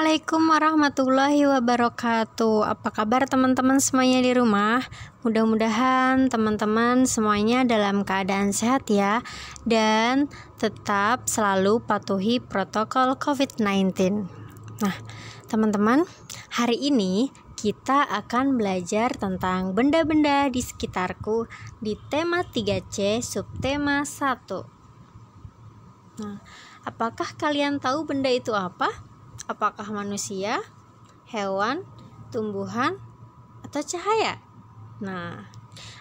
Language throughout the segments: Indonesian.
Assalamualaikum warahmatullahi wabarakatuh. Apa kabar teman-teman semuanya di rumah? Mudah-mudahan teman-teman semuanya dalam keadaan sehat ya, dan tetap selalu patuhi protokol COVID-19. Nah, teman-teman, hari ini kita akan belajar tentang benda-benda di sekitarku di tema 3C subtema 1. Nah, apakah kalian tahu benda itu apa? Apakah manusia, hewan, tumbuhan, atau cahaya? Nah,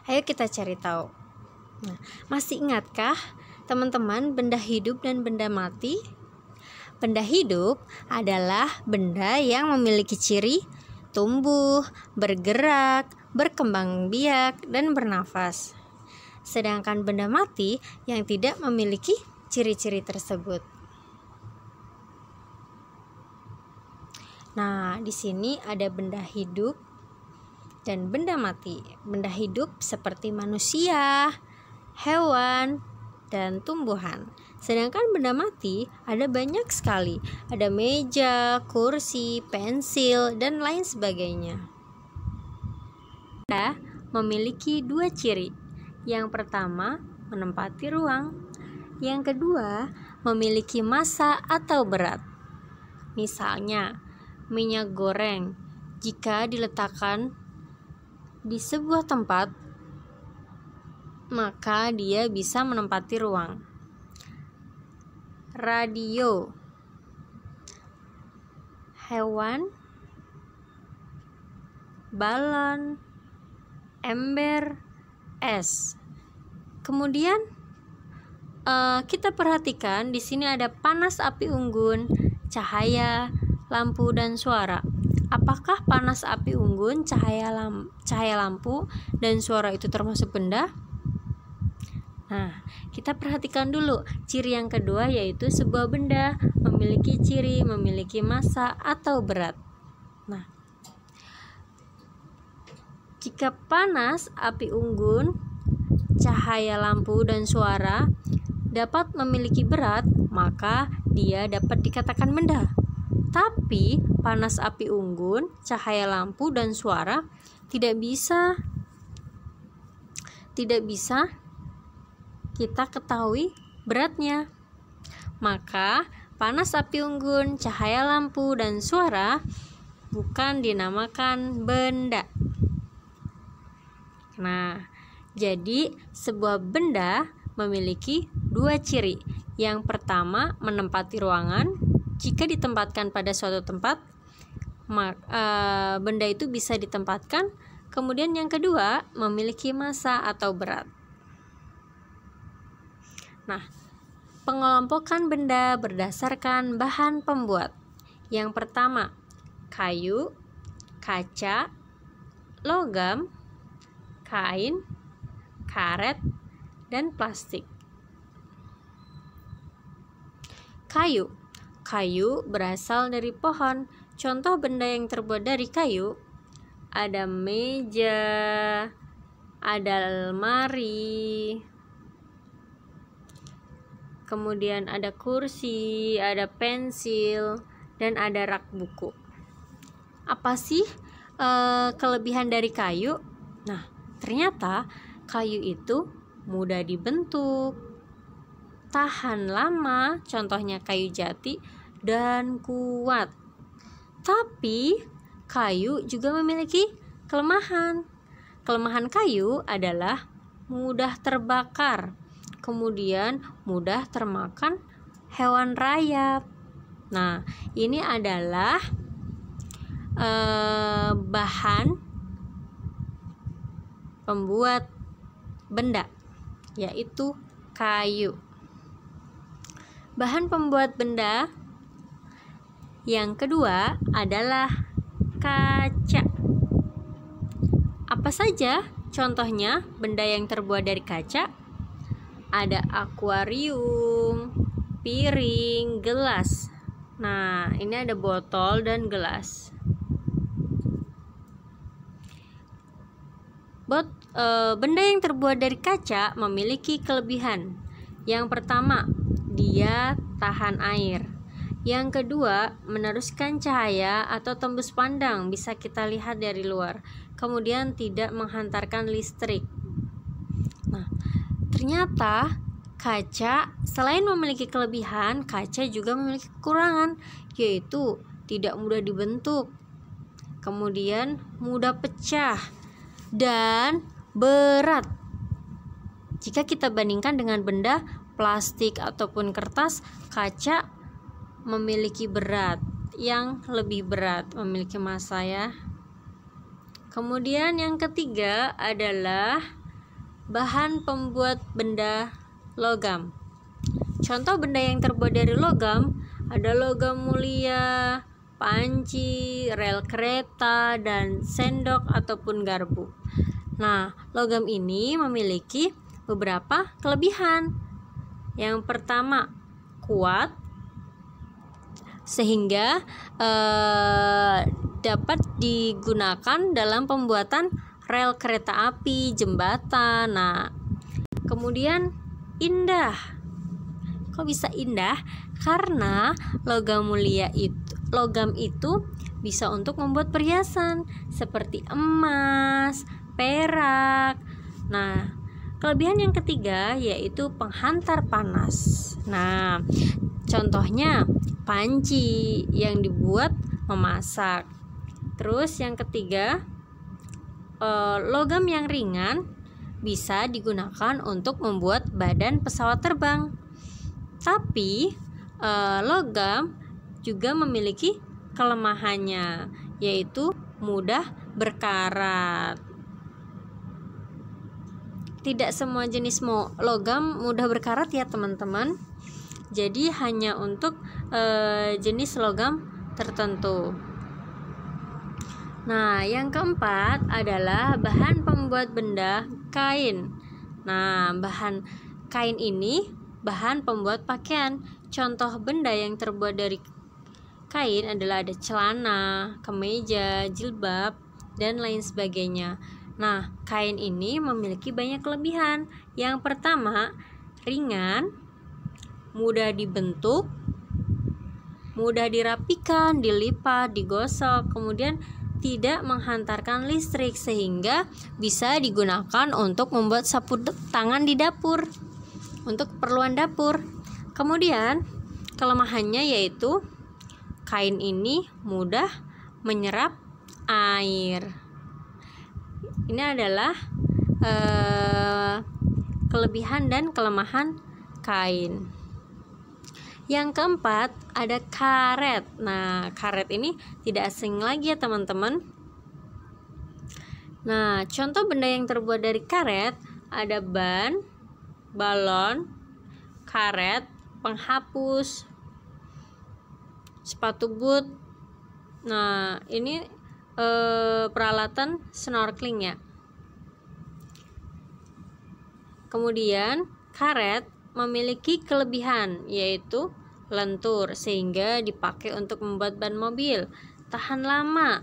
ayo kita cari tahu. Nah, masih ingatkah teman-teman benda hidup dan benda mati? Benda hidup adalah benda yang memiliki ciri tumbuh, bergerak, berkembang biak, dan bernafas. Sedangkan benda mati yang tidak memiliki ciri-ciri tersebut. Nah, di sini ada benda hidup dan benda mati. Benda hidup seperti manusia, hewan, dan tumbuhan. Sedangkan benda mati ada banyak sekali. Ada meja, kursi, pensil, dan lain sebagainya. Benda memiliki dua ciri. Yang pertama, menempati ruang. Yang kedua, memiliki massa atau berat. Misalnya, minyak goreng jika diletakkan di sebuah tempat, maka dia bisa menempati ruang. Radio, hewan, balon, ember, es. Kemudian kita perhatikan di sini ada panas api unggun, cahaya, lampu, dan suara. Apakah panas api unggun, cahaya lampu, dan suara itu termasuk benda? Nah, kita perhatikan dulu ciri yang kedua, yaitu sebuah benda memiliki ciri, memiliki massa atau berat. Nah, jika panas api unggun, cahaya lampu, dan suara dapat memiliki berat, maka dia dapat dikatakan benda. Tapi panas api unggun, cahaya lampu, dan suara tidak bisa kita ketahui beratnya. Maka panas api unggun, cahaya lampu, dan suara bukan dinamakan benda. Nah, jadi sebuah benda memiliki dua ciri. Yang pertama, menempati ruangan. Jika ditempatkan pada suatu tempat, benda itu bisa ditempatkan. Kemudian yang kedua, memiliki massa atau berat. Nah, pengelompokan benda berdasarkan bahan pembuat. Yang pertama, kayu, kaca, logam, kain, karet, dan plastik. Kayu berasal dari pohon. Contoh benda yang terbuat dari kayu ada meja, ada lemari, kemudian ada kursi, ada pensil, dan ada rak buku. Apa sih kelebihan dari kayu? Nah, ternyata kayu itu mudah dibentuk, tahan lama, contohnya kayu jati, dan kuat. Tapi kayu juga memiliki kelemahan. Kelemahan kayu adalah mudah terbakar, kemudian mudah termakan hewan rayap. Nah, ini adalah bahan pembuat benda, yaitu kayu. Bahan pembuat benda yang kedua adalah kaca. Apa saja contohnya benda yang terbuat dari kaca? Ada akuarium, piring, gelas. Nah, ini ada botol dan gelas. Benda yang terbuat dari kaca memiliki kelebihan. Yang pertama, dia tahan air. Yang kedua, meneruskan cahaya atau tembus pandang, bisa kita lihat dari luar. Kemudian tidak menghantarkan listrik. Nah, ternyata kaca selain memiliki kelebihan, kaca juga memiliki kekurangan, yaitu tidak mudah dibentuk, kemudian mudah pecah, dan berat. Jika kita bandingkan dengan benda plastik ataupun kertas, kaca memiliki berat yang lebih berat, memiliki massa ya. Kemudian yang ketiga adalah bahan pembuat benda logam. Contoh benda yang terbuat dari logam ada logam mulia, panci, rel kereta, dan sendok ataupun garpu. Nah, logam ini memiliki beberapa kelebihan. Yang pertama, kuat, sehingga dapat digunakan dalam pembuatan rel kereta api, jembatan. Nah, kemudian indah. Kok bisa indah? Karena logam itu bisa untuk membuat perhiasan seperti emas, perak. Nah, kelebihan yang ketiga yaitu penghantar panas. Nah, contohnya panci yang dibuat memasak. Terus yang ketiga, logam yang ringan bisa digunakan untuk membuat badan pesawat terbang. Tapi logam juga memiliki kelemahannya, yaitu mudah berkarat. Tidak semua jenis logam mudah berkarat ya teman-teman. Jadi hanya untuk jenis logam tertentu. Nah, yang keempat adalah bahan pembuat benda kain. Nah, bahan kain ini bahan pembuat pakaian. Contoh benda yang terbuat dari kain adalah ada celana, kemeja, jilbab, dan lain sebagainya. Nah, kain ini memiliki banyak kelebihan. Yang pertama, ringan, mudah dibentuk, mudah dirapikan, dilipat, digosok, kemudian tidak menghantarkan listrik sehingga bisa digunakan untuk membuat sapu tangan di dapur, untuk keperluan dapur. Kemudian kelemahannya yaitu kain ini mudah menyerap air. Ini adalah kelebihan dan kelemahan kain. Yang keempat ada karet. Nah, karet ini tidak asing lagi ya teman-teman. Nah, contoh benda yang terbuat dari karet ada ban, balon, karet, penghapus, sepatu boot. Nah, ini peralatan snorkeling ya. Kemudian karet memiliki kelebihan yaitu lentur sehingga dipakai untuk membuat ban mobil, tahan lama,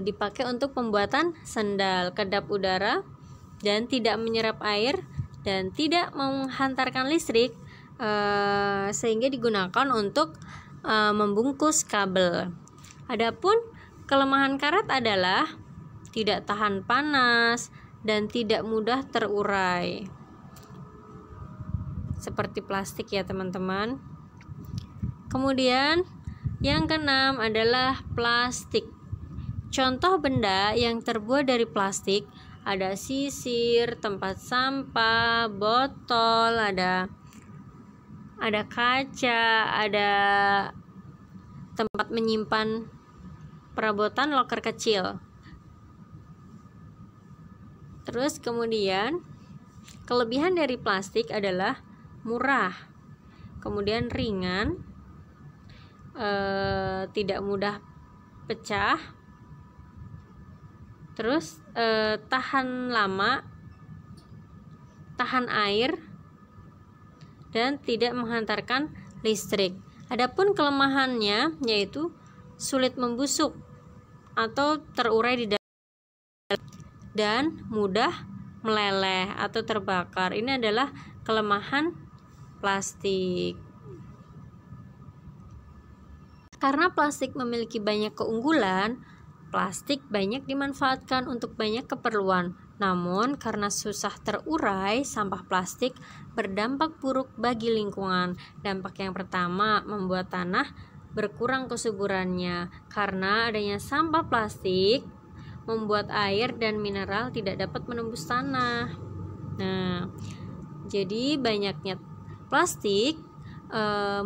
dipakai untuk pembuatan sendal, kedap udara, dan tidak menyerap air dan tidak menghantarkan listrik, sehingga digunakan untuk membungkus kabel. Adapun kelemahan karet adalah tidak tahan panas dan tidak mudah terurai seperti plastik ya teman-teman. Kemudian yang keenam adalah plastik. Contoh benda yang terbuat dari plastik ada sisir, tempat sampah, botol, ada kaca, ada tempat menyimpan perabotan loker kecil. Terus kemudian kelebihan dari plastik adalah murah, kemudian ringan, tidak mudah pecah, terus tahan lama, tahan air, dan tidak menghantarkan listrik. Adapun kelemahannya yaitu sulit membusuk atau terurai di dalam dan mudah meleleh atau terbakar. Ini adalah kelemahan plastik. Karena plastik memiliki banyak keunggulan, plastik banyak dimanfaatkan untuk banyak keperluan. Namun, karena susah terurai, sampah plastik berdampak buruk bagi lingkungan. Dampak yang pertama, membuat tanah berkurang kesuburannya. Karena adanya sampah plastik, membuat air dan mineral tidak dapat menembus tanah. Nah, jadi banyaknya plastik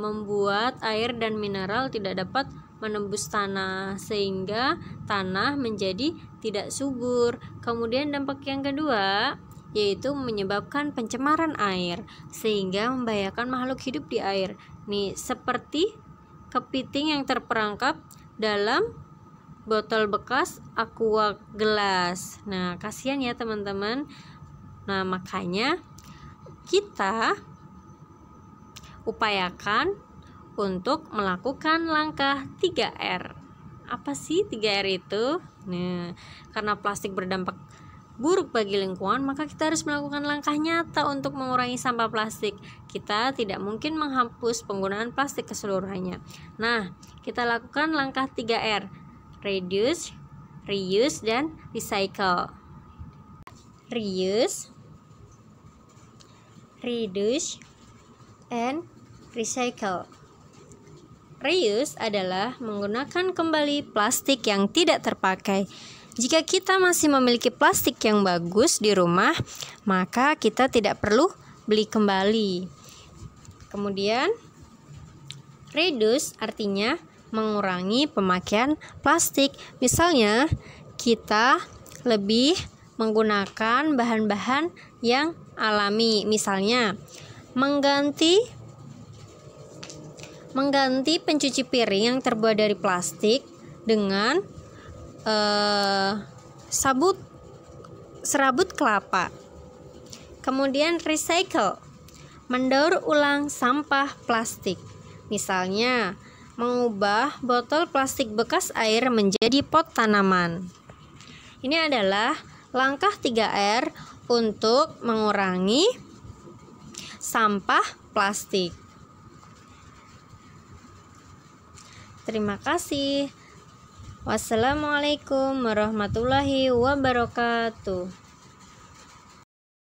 membuat air dan mineral tidak dapat menembus tanah, sehingga tanah menjadi tidak subur. Kemudian dampak yang kedua yaitu menyebabkan pencemaran air, sehingga membahayakan makhluk hidup di air. Nih, seperti kepiting yang terperangkap dalam botol bekas aqua gelas. Nah, kasihan ya teman-teman. Nah, makanya kita upayakan untuk melakukan langkah 3R. Apa sih 3R itu? Nah, karena plastik berdampak buruk bagi lingkungan, maka kita harus melakukan langkah nyata untuk mengurangi sampah plastik. Kita tidak mungkin menghapus penggunaan plastik keseluruhannya. Nah, kita lakukan langkah 3R. Reduce, reuse, dan recycle. Reuse, reduce, and recycle. Reuse adalah menggunakan kembali plastik yang tidak terpakai. Jika kita masih memiliki plastik yang bagus di rumah, maka kita tidak perlu beli kembali. Kemudian, reduce artinya mengurangi pemakaian plastik. Misalnya, kita lebih menggunakan bahan-bahan yang alami. Misalnya, mengganti pencuci piring yang terbuat dari plastik dengan serabut kelapa. Kemudian recycle, mendaur ulang sampah plastik. Misalnya, mengubah botol plastik bekas air menjadi pot tanaman. Ini adalah langkah 3R untuk mengurangi sampah plastik. Terima kasih. Wassalamualaikum warahmatullahi wabarakatuh.